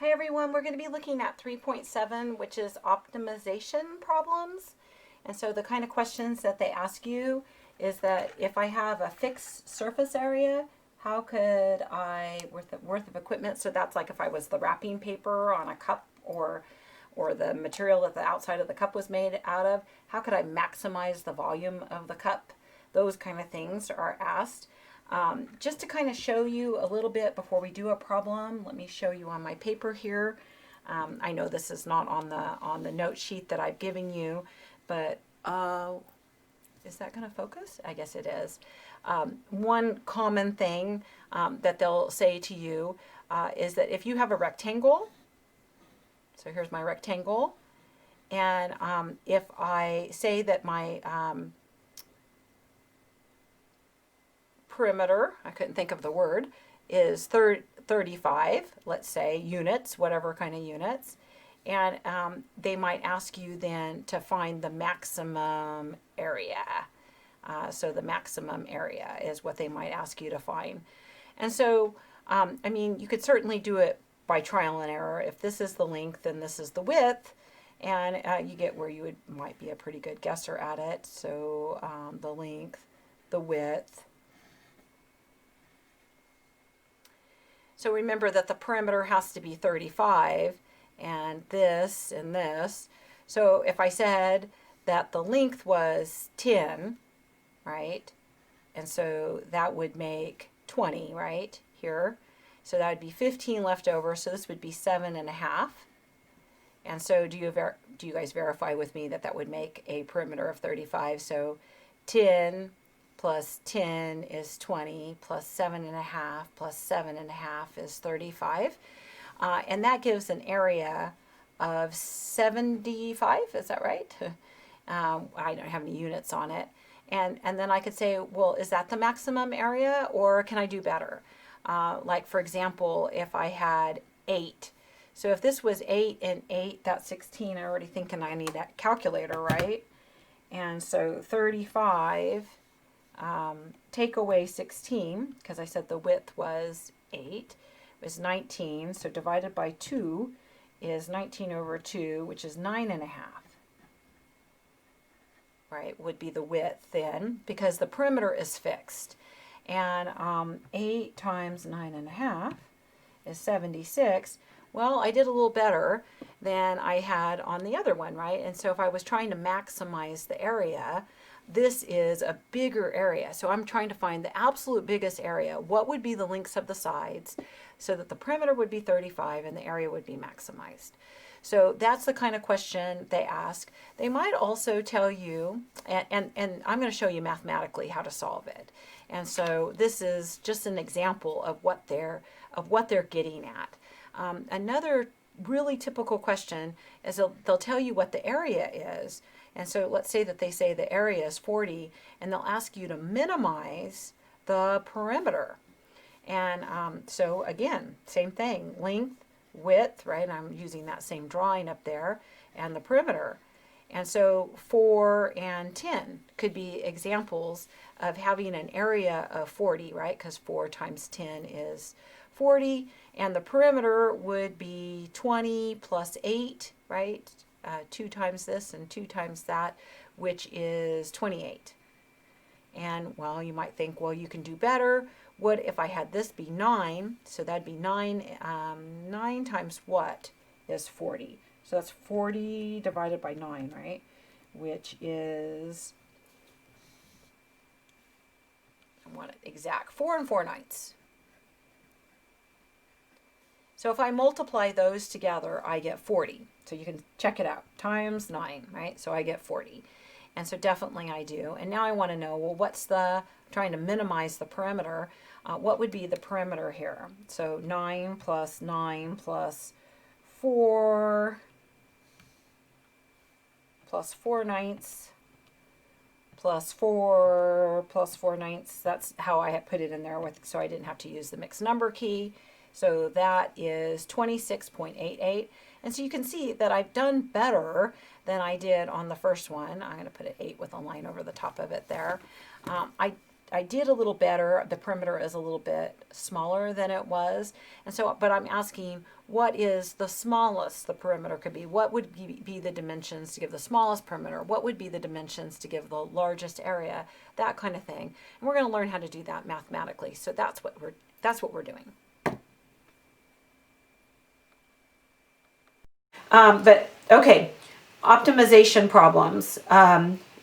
Hi everyone, we're going to be looking at 3.7, which is optimization problems. And so the kind of questions that they ask you is that if I have a fixed surface area, how could I, worth of equipment, so that's like if I was the wrapping paper on a cup or the material that the outside of the cup was made out of, how could I maximize the volume of the cup? Those kind of things are asked. Just to kind of show you a little bit before we do a problem, let me show you on my paper here. I know this is not on the note sheet that I've given you, but is that going to focus? I guess it is. One common thing that they'll say to you is that if you have a rectangle, so here's my rectangle, and if I say that my perimeter, I couldn't think of the word, is 35, let's say, units, whatever kind of units. And they might ask you then to find the maximum area. So the maximum area is what they might ask you to find. And so, I mean, you could certainly do it by trial and error. If this is the length and this is the width, and you get where you might be a pretty good guesser at it. So the length, the width. So remember that the perimeter has to be 35, and this and this. So if I said that the length was 10, right? And so that would make 20, right, here. So that would be 15 left over, so this would be 7.5. And so do you guys verify with me that that would make a perimeter of 35? So 10 plus 10 is 20, plus 7.5 plus 7.5 is 35. And that gives an area of 75, is that right? I don't have any units on it. And then I could say, well, is that the maximum area, or can I do better? Like, for example, if I had 8. So if this was 8 and 8, that's 16. I'm already thinking I need that calculator, right? And so 35... take away 16, because I said the width was 8, was 19. So divided by 2 is 19 over 2, which is 9.5. Right, would be the width then, because the perimeter is fixed. And 8 times 9.5 is 76. Well, I did a little better than I had on the other one, right? And so if I was trying to maximize the area, this is a bigger area. So I'm trying to find the absolute biggest area. What would be the lengths of the sides so that the perimeter would be 35 and the area would be maximized? So that's the kind of question they ask. They might also tell you, and I'm going to show you mathematically how to solve it. And so this is just an example of what they're getting at. Another really typical question is they'll tell you what the area is. And so let's say that they say the area is 40, and they'll ask you to minimize the perimeter. And so again, same thing, length, width, right? I'm using that same drawing up there, and the perimeter. And so 4 and 10 could be examples of having an area of 40, right? Because 4 times 10 is 40, and the perimeter would be 20 plus 8, right? 2 times this and 2 times that, which is 28. And, well, you might think, well, you can do better. What if I had this be 9? So that'd be 9. 9 times what is 40? So that's 40 divided by 9, right? Which is, I want it exact, 4 4/9. So if I multiply those together, I get 40. So you can check it out, times 9, right? So I get 40. And so definitely I do. And now I want to know, well, what's trying to minimize the perimeter. What would be the perimeter here? So 9 plus 9 plus 4 plus 4/9 plus 4 plus 4/9. That's how I had put it in there, so I didn't have to use the mixed number key. So that is 26.88. And so you can see that I've done better than I did on the first one. I'm going to put an 8 with a line over the top of it there. I I did a little better. The perimeter is a little bit smaller than it was. And so, but I'm asking, what is the smallest the perimeter could be? What would be the dimensions to give the smallest perimeter? What would be the dimensions to give the largest area? That kind of thing. And we're going to learn how to do that mathematically. So that's what we're doing. But okay, optimization problems.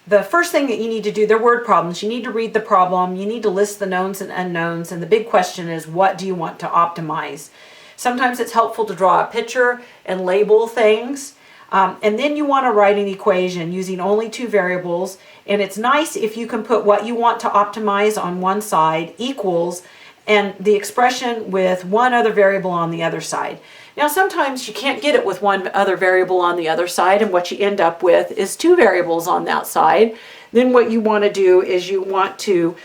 The first thing that you need to do, they're word problems. You need to read the problem. You need to list the knowns and unknowns. And the big question is, what do you want to optimize? Sometimes it's helpful to draw a picture and label things. And then you want to write an equation using only two variables. And it's nice if you can put what you want to optimize on one side equals and the expression with one other variable on the other side. Now, sometimes you can't get it with one other variable on the other side, and what you end up with is two variables on that side. Then what you want to do is you want to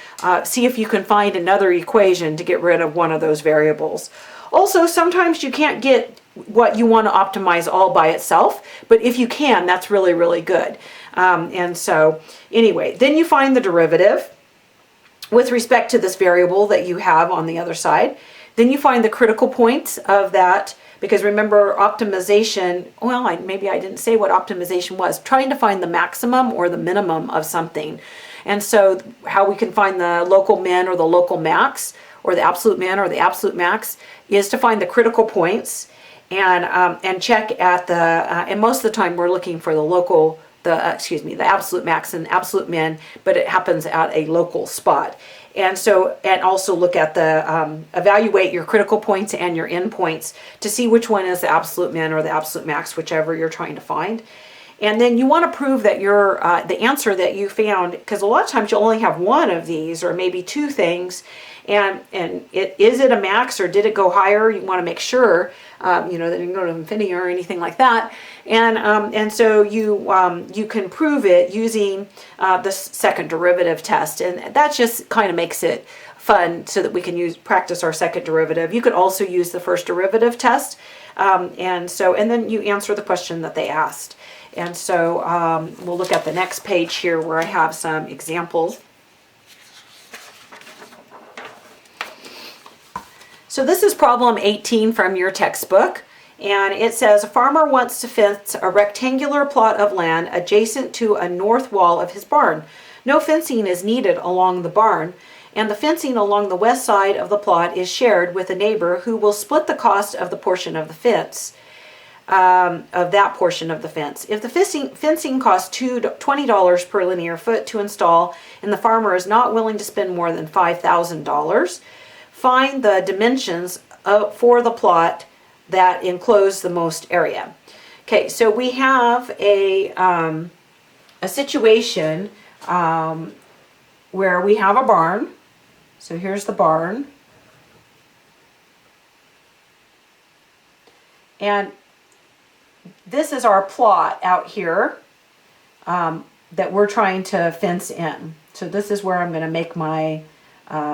see if you can find another equation to get rid of one of those variables. Also, sometimes you can't get what you want to optimize all by itself, but if you can, that's really, really good. And so anyway, then you find the derivative with respect to this variable that you have on the other side. Then you find the critical points of that, because remember, optimization, well, maybe I didn't say what optimization was, trying to find the maximum or the minimum of something. And so how we can find the local min or the local max, or the absolute min or the absolute max, is to find the critical points and check at the, and most of the time we're looking for the local, the absolute max and absolute min, but it happens at a local spot. And so, and also look at the, evaluate your critical points and your endpoints to see which one is the absolute min or the absolute max, whichever you're trying to find. And then you want to prove that your, the answer that you found, because a lot of times you'll only have one of these or maybe two things, and is it a max or did it go higher? You want to make sure, that it didn't go to infinity or anything like that. And so you can prove it using the second derivative test, and that just kind of makes it fun so that we can practice our second derivative. You could also use the first derivative test, and then you answer the question that they asked. And so we'll look at the next page here where I have some examples. So this is problem 18 from your textbook, and it says a farmer wants to fence a rectangular plot of land adjacent to a north wall of his barn. No fencing is needed along the barn, and the fencing along the west side of the plot is shared with a neighbor who will split the cost of the portion of the fence. Of that portion of the fence. If the fencing costs $20 per linear foot to install and the farmer is not willing to spend more than $5,000, find the dimensions for the plot that enclose the most area. Okay, so we have a situation where we have a barn. So here's the barn. And this is our plot out here that we're trying to fence in. So this is where I'm going to make my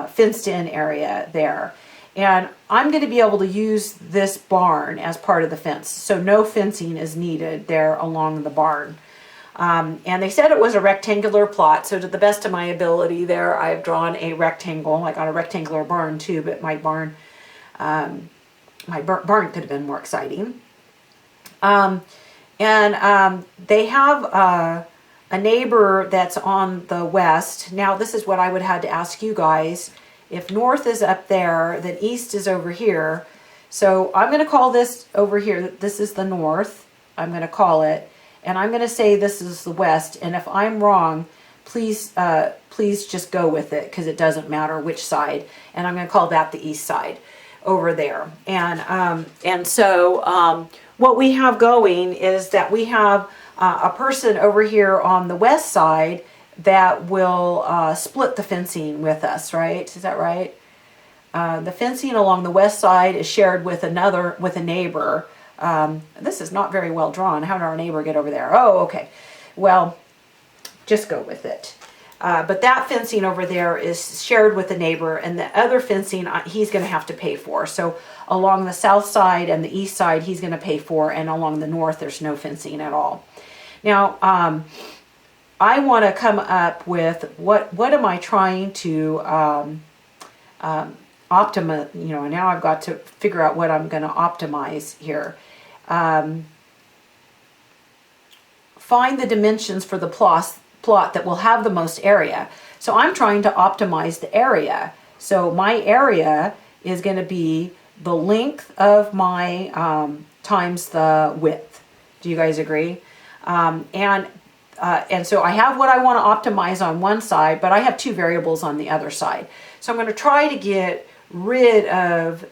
fenced in area there. And I'm going to be able to use this barn as part of the fence. So no fencing is needed there along the barn. And they said it was a rectangular plot. So to the best of my ability there, I've drawn a rectangle. I got a rectangular barn too, but my barn could have been more exciting. They have a neighbor that's on the west. Now this is what I would have to ask you guys. If north is up there, then east is over here. So I'm going to call this over here, this is the north, I'm going to call it, and I'm going to say this is the west. And if I'm wrong, please just go with it, because it doesn't matter which side. And I'm going to call that the east side over there. And so what we have going is that we have a person over here on the west side that will split the fencing with us, right? Is that right? The fencing along the west side is shared with a neighbor. This is not very well drawn. How did our neighbor get over there? Oh, okay. Well, just go with it. But that fencing over there is shared with a neighbor, and the other fencing he's going to have to pay for. So along the south side and the east side he's going to pay for, and along the north there's no fencing at all. Now, I want to come up with what am I trying to optimize, you know, now I've got to figure out what I'm going to optimize here. Find the dimensions for the plot that will have the most area. So I'm trying to optimize the area. So my area is going to be the length of my times the width. Do you guys agree? And so I have what I want to optimize on one side, but I have two variables on the other side. So I'm going to try to get rid of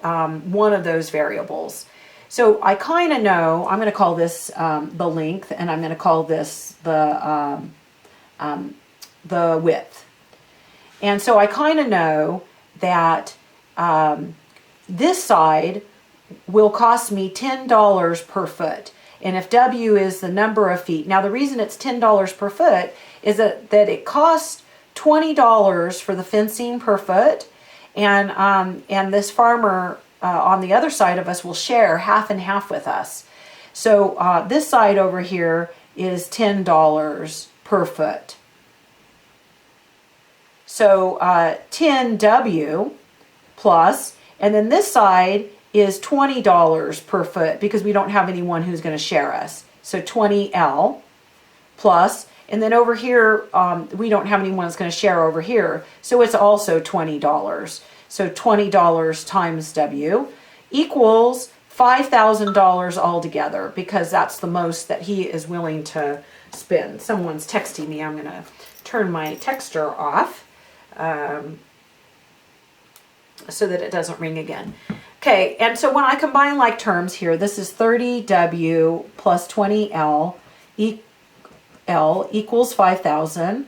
one of those variables. So I kind of know, I'm going to call this the length, and I'm going to call this the width. And so I kind of know that this side will cost me $10 per foot. And if W is the number of feet, now the reason it's $10 per foot is that it costs $20 for the fencing per foot, and this farmer on the other side of us will share half and half with us. So this side over here is $10 per foot. So 10W plus, and then this side is $20 per foot because we don't have anyone who's going to share us. So 20L plus, and then over here, we don't have anyone that's going to share over here. So it's also $20. So $20 times W equals $5,000 altogether, because that's the most that he is willing to spend. Someone's texting me. I'm going to turn my texter off so that it doesn't ring again. Okay, and so when I combine like terms here, this is 30W plus 20L L equals 5,000.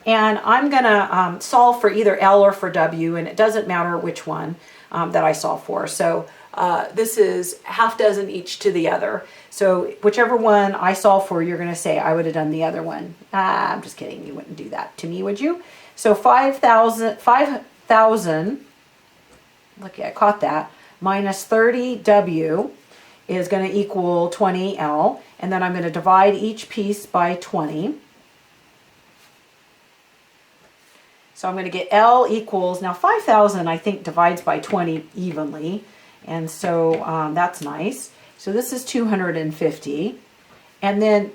And I'm going to solve for either L or for W, and it doesn't matter which one that I solve for. So this is half dozen each to the other. So whichever one I solve for, you're going to say, I would have done the other one. I'm just kidding. You wouldn't do that to me, would you? So 5,000, look, I caught that, minus 30W is going to equal 20L. And then I'm going to divide each piece by 20. So I'm going to get L equals, now 5,000 I think divides by 20 evenly. And so that's nice. So this is 250. And then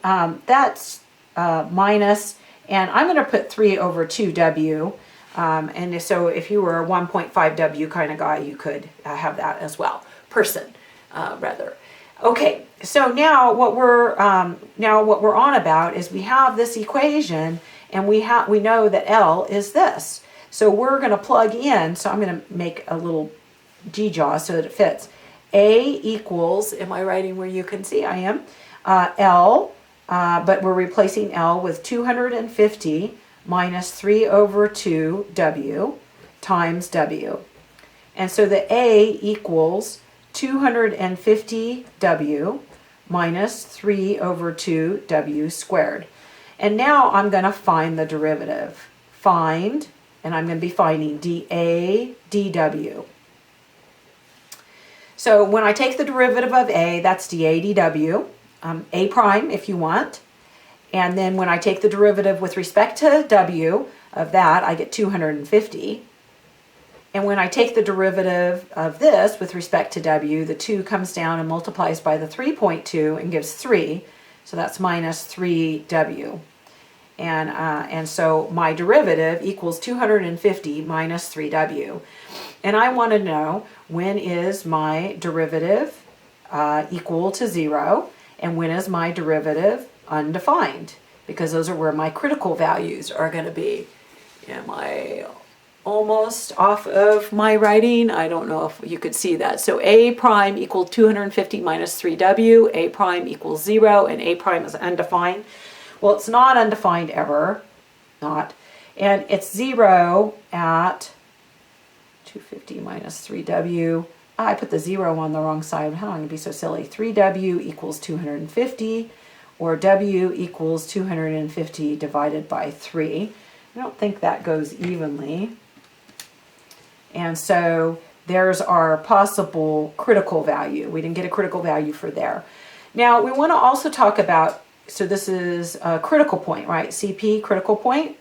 that's minus, and I'm going to put 3 over 2W. And so if you were a 1.5W kind of guy, you could have that as well. Person, rather. Okay, so now what we're on about is we have this equation, and we know that L is this. So we're going to plug in. So I'm going to make a little GJAW so that it fits. A equals, am I writing where you can see? I am. L, but we're replacing L with 250 minus 3 over 2 W times W. And so the A equals 250 W minus 3 over 2 W squared. And now I'm going to find the derivative. Find, and I'm going to be finding dA dW. So when I take the derivative of A, that's dA dW, A prime if you want. And then when I take the derivative with respect to W of that, I get 250. And when I take the derivative of this with respect to W, the 2 comes down and multiplies by the 3.2 and gives 3. So that's minus 3W. And so my derivative equals 250 minus 3W. And I want to know, when is my derivative equal to 0? And when is my derivative undefined? Because those are where my critical values are going to be. Am I almost off of my writing? I don't know if you could see that. So A prime equals 250 minus 3W, A prime equals 0, and A prime is undefined. Well, it's not undefined ever, not. And it's 0 at 250 minus 3W. I put the 0 on the wrong side. How am I going to be so silly? 3W equals 250, or W equals 250 divided by 3. I don't think that goes evenly. And so there's our possible critical value. We didn't get a critical value for there. Now we want to also talk about so this is a critical point, right? CP, critical point.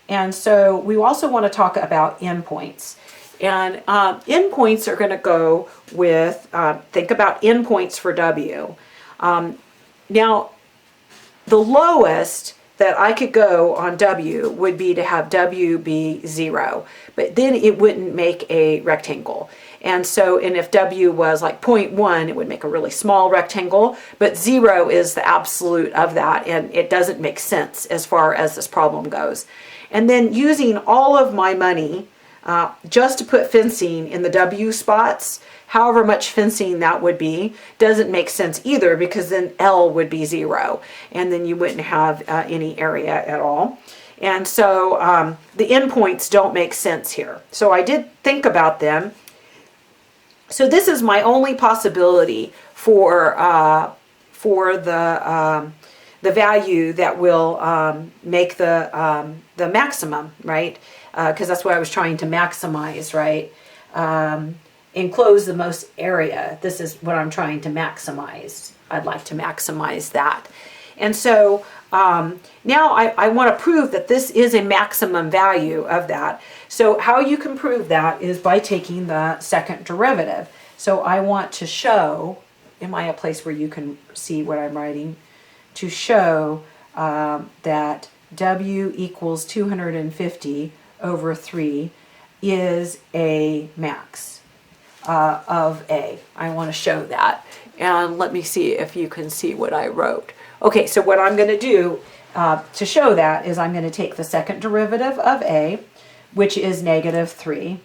And so we also want to talk about endpoints. And endpoints are going to go with, think about endpoints for W. Now, the lowest that I could go on W would be to have W be 0, but then it wouldn't make a rectangle. And so, and if W was like 0.1, it would make a really small rectangle, but 0 is the absolute of that, and it doesn't make sense as far as this problem goes. And then using all of my money just to put fencing in the W spots, however much fencing that would be, doesn't make sense either, because then L would be 0, and then you wouldn't have any area at all. And so the endpoints don't make sense here. So I did think about them. So this is my only possibility for the value that will make the maximum, right? Because that's what I was trying to maximize, right? Enclose the most area. This is what I'm trying to maximize. I'd like to maximize that. And so now I want to prove that this is a maximum value of that. So how you can prove that is by taking the second derivative. So I want to show, am I a place where you can see what I'm writing? To show that W equals 250 over 3 is a max of A. I want to show that. And let me see if you can see what I wrote. Okay, so what I'm going to do to show that is I'm going to take the second derivative of A, which is -3.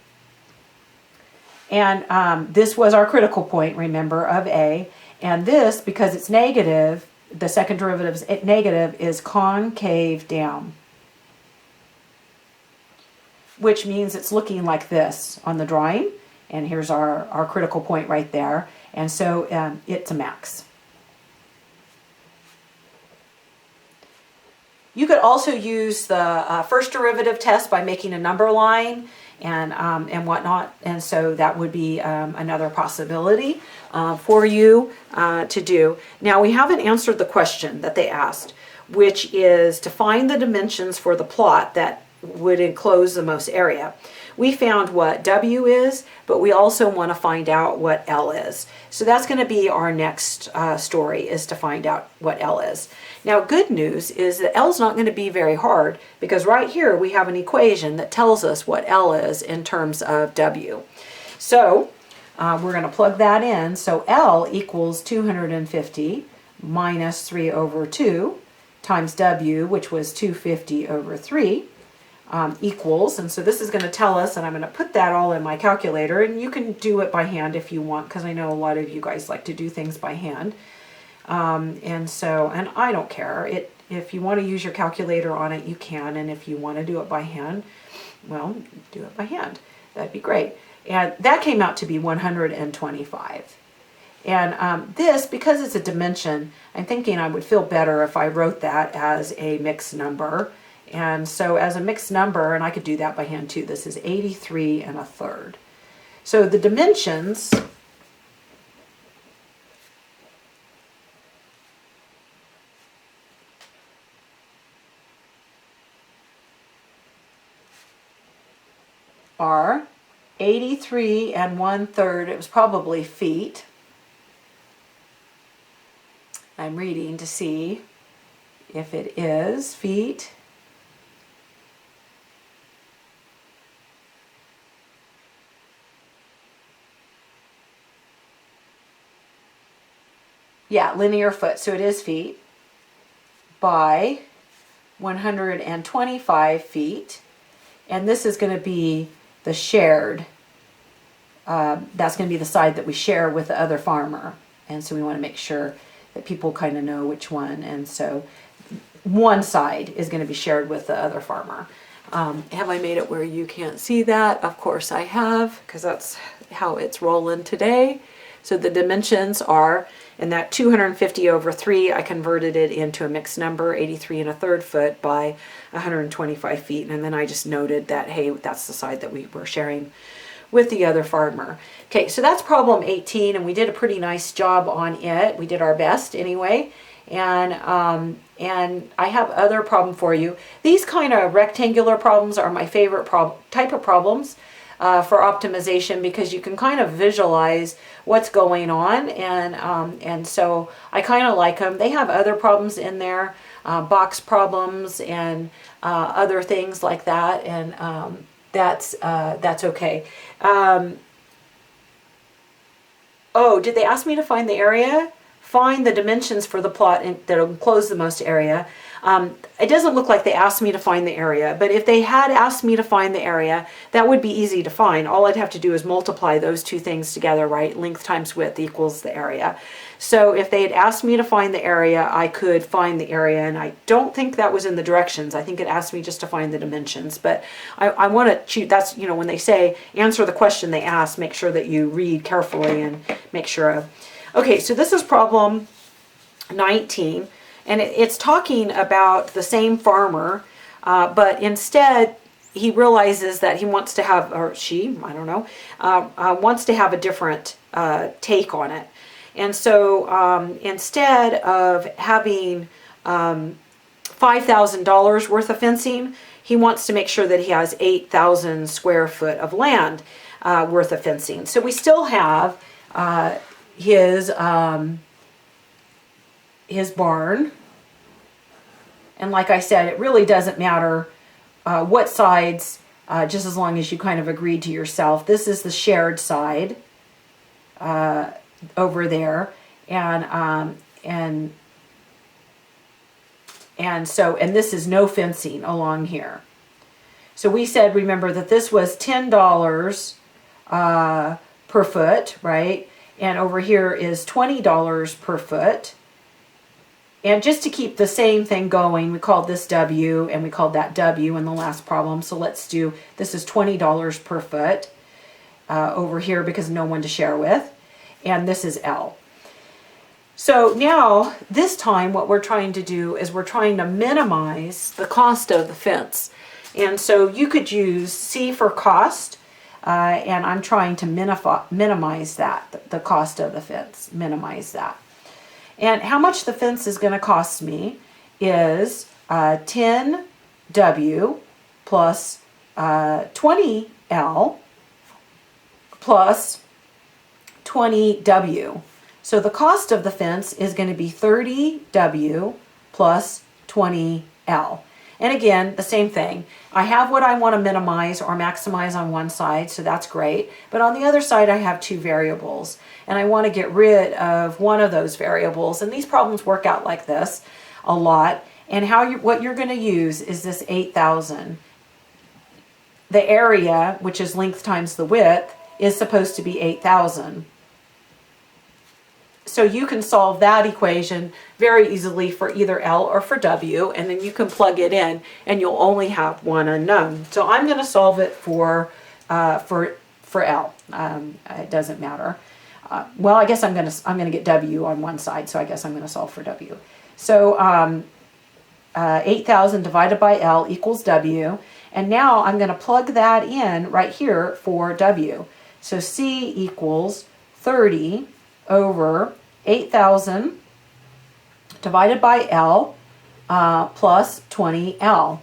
And this was our critical point, remember, of A. And this, because it's negative, the second derivative is negative, is concave down, which means it's looking like this on the drawing. And here's our critical point right there. And so it's a max. You could also use the first derivative test by making a number line and whatnot. And so that would be another possibility for you to do. Now, we haven't answered the question that they asked, which is to find the dimensions for the plot that would enclose the most area. We found what W is, but we also want to find out what L is. So that's going to be our next story, is to find out what L is. Now, good news is that L is not going to be very hard, because right here we have an equation that tells us what L is in terms of W. So we're going to plug that in. So L equals 250 minus 3 over 2 times W, which was 250 over 3. Equals, and so this is going to tell us, and I'm going to put that all in my calculator, and you can do it by hand if you want, because I know a lot of you guys like to do things by hand. And I don't care. If you want to use your calculator on it, you can, and if you want to do it by hand, well, do it by hand. That'd be great. And that came out to be 125. And this, because it's a dimension, I'm thinking I would feel better if I wrote that as a mixed number. And so as a mixed number, and I could do that by hand too, this is 83 1/3. So the dimensions are 83 1/3. It was probably feet. I'm reading to see if it is feet. Yeah, linear foot, so it is feet, by 125 feet. And this is going to be the shared, that's going to be the side that we share with the other farmer. And so we want to make sure that people kind of know which one. And so one side is going to be shared with the other farmer. Have I made it where you can't see that? Of course I have, because that's how it's rolling today. So the dimensions are, in that 250 over 3, I converted it into a mixed number, 83 1/3 foot by 125 feet. And then I just noted that, hey, that's the side that we were sharing with the other farmer. Okay, so that's problem 18, and we did a pretty nice job on it. We did our best anyway. And I have other problem for you. These kind of rectangular problems are my favorite type of problems for optimization, because you can kind of visualize what's going on, and so I kind of like them. They have other problems in there, box problems and other things like that, and that's okay. Oh, did they ask me to find the area? Find the dimensions for the plot that enclose the most area. It doesn't look like they asked me to find the area, but if they had asked me to find the area, that would be easy to find. All I'd have to do is multiply those two things together, right? Length times width equals the area. So if they had asked me to find the area, I could find the area, and I don't think that was in the directions. I think it asked me just to find the dimensions, but I want to choose. That's, you know, when they say answer the question they ask, make sure that you read carefully and make sure of. Okay, so this is problem 19, and it's talking about the same farmer, but instead he realizes that he wants to have, or she, I don't know, wants to have a different take on it. And so instead of having $5,000 worth of fencing, he wants to make sure that he has 8,000 square foot of land worth of fencing. So we still have his barn, and like I said, it really doesn't matter what sides, just as long as you kind of agreed to yourself. This is the shared side over there, and this is no fencing along here. So we said, remember that this was $10 per foot, right? And over here is $20 per foot. And just to keep the same thing going, we called this W, and we called that W in the last problem. So let's do, this is $20 per foot over here because no one to share with. And this is L. So now, this time, what we're trying to do is we're trying to minimize the cost of the fence. And so you could use C for cost, and I'm trying to minimize that, the cost of the fence, minimize that. And how much the fence is going to cost me is 10W plus 20L plus 20W. So the cost of the fence is going to be 30W plus 20L. And again, the same thing. I have what I want to minimize or maximize on one side, so that's great. But on the other side, I have two variables, and I want to get rid of one of those variables. And these problems work out like this a lot. And what you're going to use is this 8,000. The area, which is length times the width, is supposed to be 8,000. So you can solve that equation very easily for either L or for W, and then you can plug it in, and you'll only have one unknown. So I'm going to solve it for L. It doesn't matter. Well, I guess I'm going to get W on one side, so I guess I'm going to solve for W. So 8,000 divided by L equals W, and now I'm going to plug that in right here for W. So C equals 30 over 8,000 divided by L plus 20L.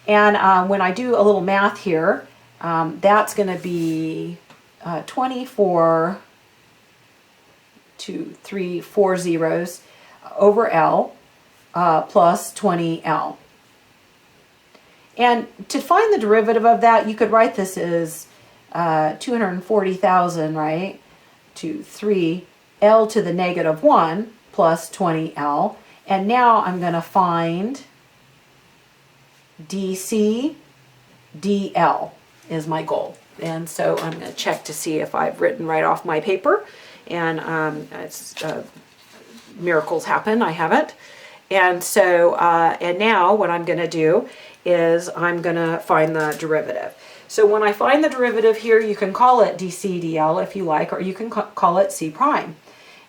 And when I do a little math here, that's going to be 24, 2, 3, 4 zeros over L plus 20L. And to find the derivative of that, you could write this as 240,000, right? 2, 3, L to the negative 1 plus 20L. And now I'm going to find DC, DL is my goal. And so I'm going to check to see if I've written right off my paper. And miracles happen, I haven't. And so, and now what I'm going to do is I'm going to find the derivative. So when I find the derivative here, you can call it dc dl if you like, or you can call it c prime.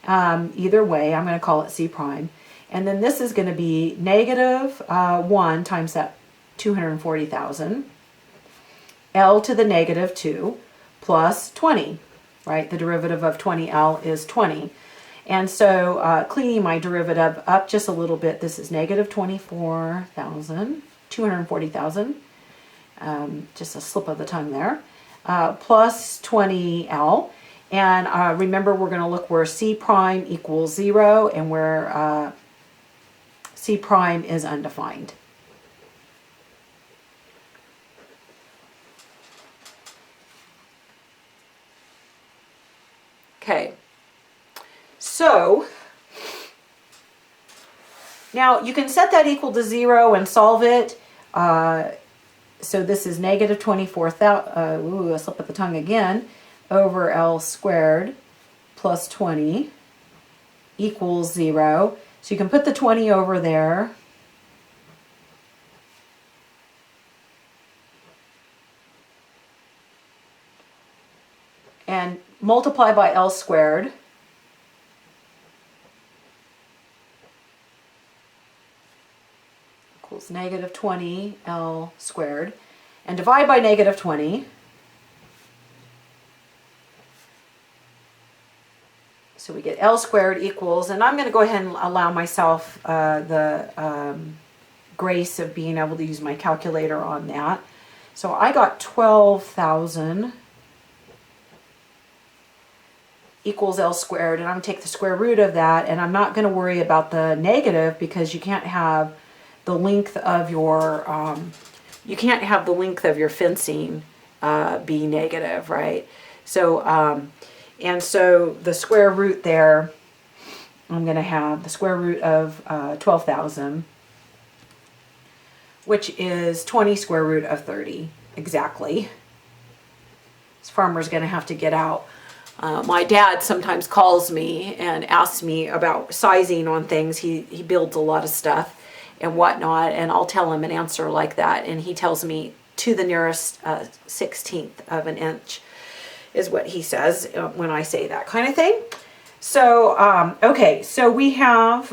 Either way, I'm going to call it c prime. And then this is going to be negative 1 times that 240,000, L to the negative 2 plus 20, right? The derivative of 20L is 20. And so cleaning my derivative up just a little bit, this is negative 240,000, just a slip of the tongue there, plus 20L. And remember, we're going to look where C prime equals 0 and where C prime is undefined. Okay, so now you can set that equal to 0 and solve it. So this is negative 24,000, ooh, a slip of the tongue again, over L squared plus 20 equals 0. So you can put the 20 over there. And multiply by L squared. Equals negative 20 L squared. And divide by negative 20. So we get L squared equals, and I'm going to go ahead and allow myself the grace of being able to use my calculator on that. So I got 12,000 equals L squared, and I'm going to take the square root of that, and I'm not going to worry about the negative because you can't have the length of your fencing be negative, right? So and so the square root there, I'm going to have the square root of 12,000, which is 20 square root of 30 exactly. This farmer's going to have to get out. My dad sometimes calls me and asks me about sizing on things. He builds a lot of stuff and whatnot, and I'll tell him an answer like that, and he tells me to the nearest 16th of an inch is what he says when I say that kind of thing. So okay, so we have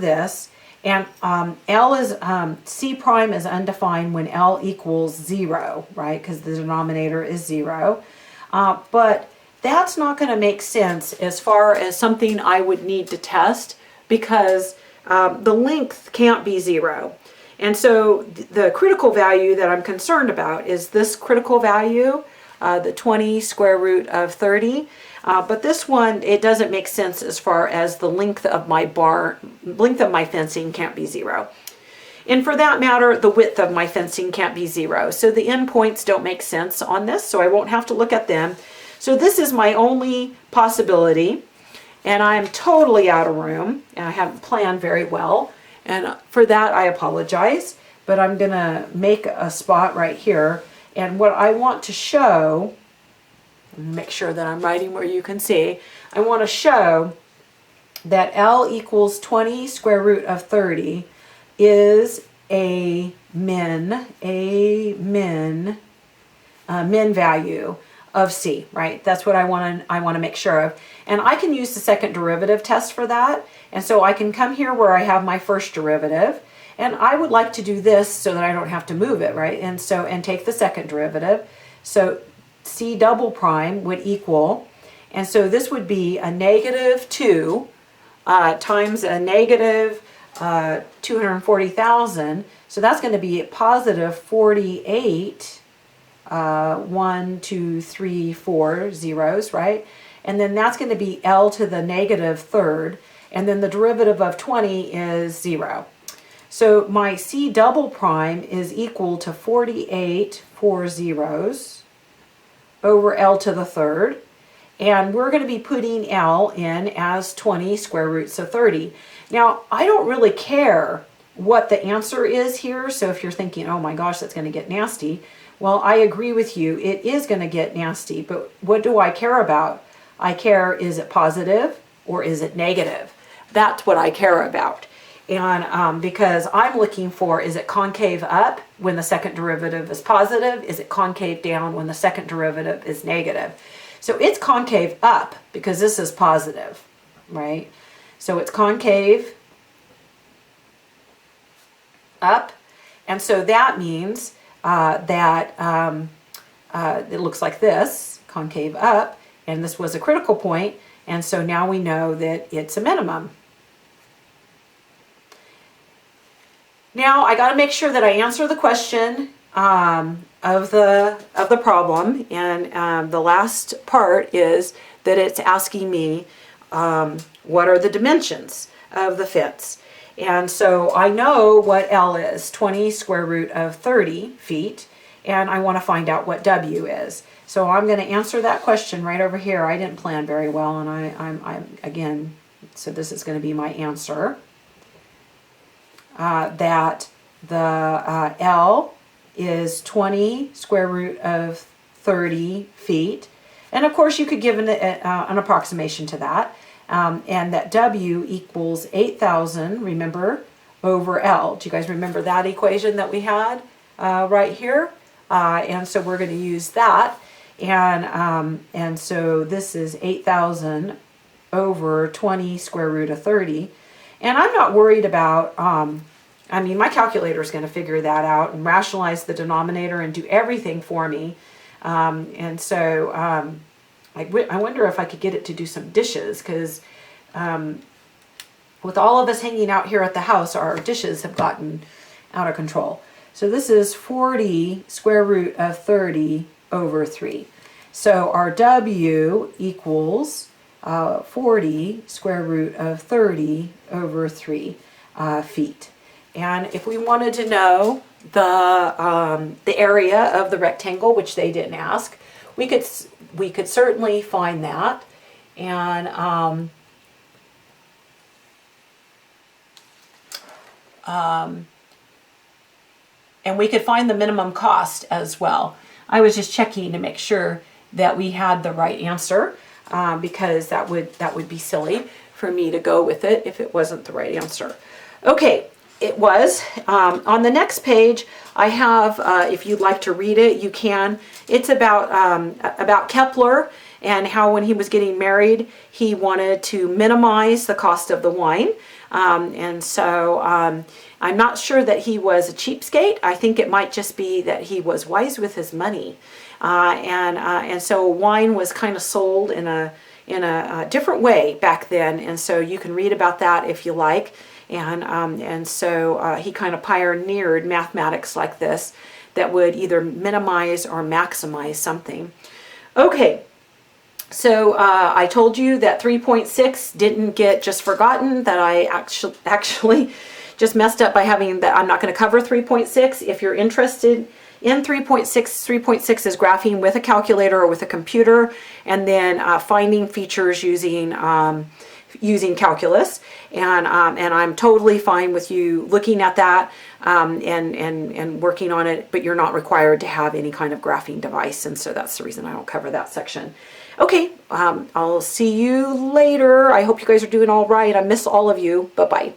this, and L is C prime is undefined when L equals 0, right? Because the denominator is 0, but that's not going to make sense as far as something I would need to test, because the length can't be 0. And so the critical value that I'm concerned about is this critical value, the 20 square root of 30. But this one, it doesn't make sense as far as the length of my fencing can't be 0. And for that matter, the width of my fencing can't be 0. So the endpoints don't make sense on this, so I won't have to look at them. So this is my only possibility, and I'm totally out of room, and I haven't planned very well, and for that I apologize, but I'm going to make a spot right here, and what I want to show, make sure that I'm writing where you can see, I want to show that L equals 20 square root of 30 is a min value of C, right? That's what I want to make sure of. And I can use the second derivative test for that. And so I can come here where I have my first derivative, and I would like to do this so that I don't have to move it, right? And so, and take the second derivative. So C double prime would equal, and so this would be a negative 2 times a negative 240,000. So that's going to be a positive 48, 1, 2, 3, 4 zeros, right? And then that's going to be L to the negative third, and then the derivative of 20 is 0. So my C double prime is equal to 48, 4 zeros, over L to the third, and we're going to be putting L in as 20 square roots of 30. Now, I don't really care what the answer is here, so if you're thinking, oh my gosh, that's going to get nasty, well, I agree with you, it is going to get nasty, but what do I care about? I care, is it positive or is it negative? That's what I care about. And because I'm looking for, is it concave up when the second derivative is positive? Is it concave down when the second derivative is negative? So it's concave up because this is positive, right? So it's concave up. And so that means that it looks like this, concave up, and this was a critical point. And so now we know that it's a minimum. Now I got to make sure that I answer the question of the problem, and the last part is that it's asking me what are the dimensions of the fence. And so I know what L is, 20 square root of 30 feet, and I want to find out what W is. So I'm going to answer that question right over here. I didn't plan very well, and I'm again, so this is going to be my answer. That the L is 20 square root of 30 feet. And of course you could give an approximation to that. And that W equals 8,000, remember, over L. Do you guys remember that equation that we had right here? And so we're going to use that. And so this is 8,000 over 20 square root of 30. And I'm not worried about, I mean, my calculator is going to figure that out and rationalize the denominator and do everything for me. And so I wonder if I could get it to do some dishes, because with all of us hanging out here at the house, our dishes have gotten out of control. So this is 40 square root of 30 over 3. So our W equals 40 square root of 30 over 3 feet. And if we wanted to know the area of the rectangle, which they didn't ask, we could certainly find that. And and we could find the minimum cost as well. I was just checking to make sure that we had the right answer, because that would be silly for me to go with it if it wasn't the right answer. Okay, it was. On the next page, I have, if you'd like to read it, you can. It's about Kepler and how when he was getting married, he wanted to minimize the cost of the wine. And so I'm not sure that he was a cheapskate. I think it might just be that he was wise with his money. And so wine was kind of sold in a different way back then. And so you can read about that if you like. And so he kind of pioneered mathematics like this that would either minimize or maximize something. Okay, so I told you that 3.6 didn't get just forgotten, that I actually just messed up by having that. I'm not going to cover 3.6. If you're interested in 3.6, 3.6 is graphing with a calculator or with a computer, and then finding features using calculus, and I'm totally fine with you looking at that and working on it, but you're not required to have any kind of graphing device, and so that's the reason I don't cover that section. Okay, I'll see you later. I hope you guys are doing all right. I miss all of you. Bye-bye.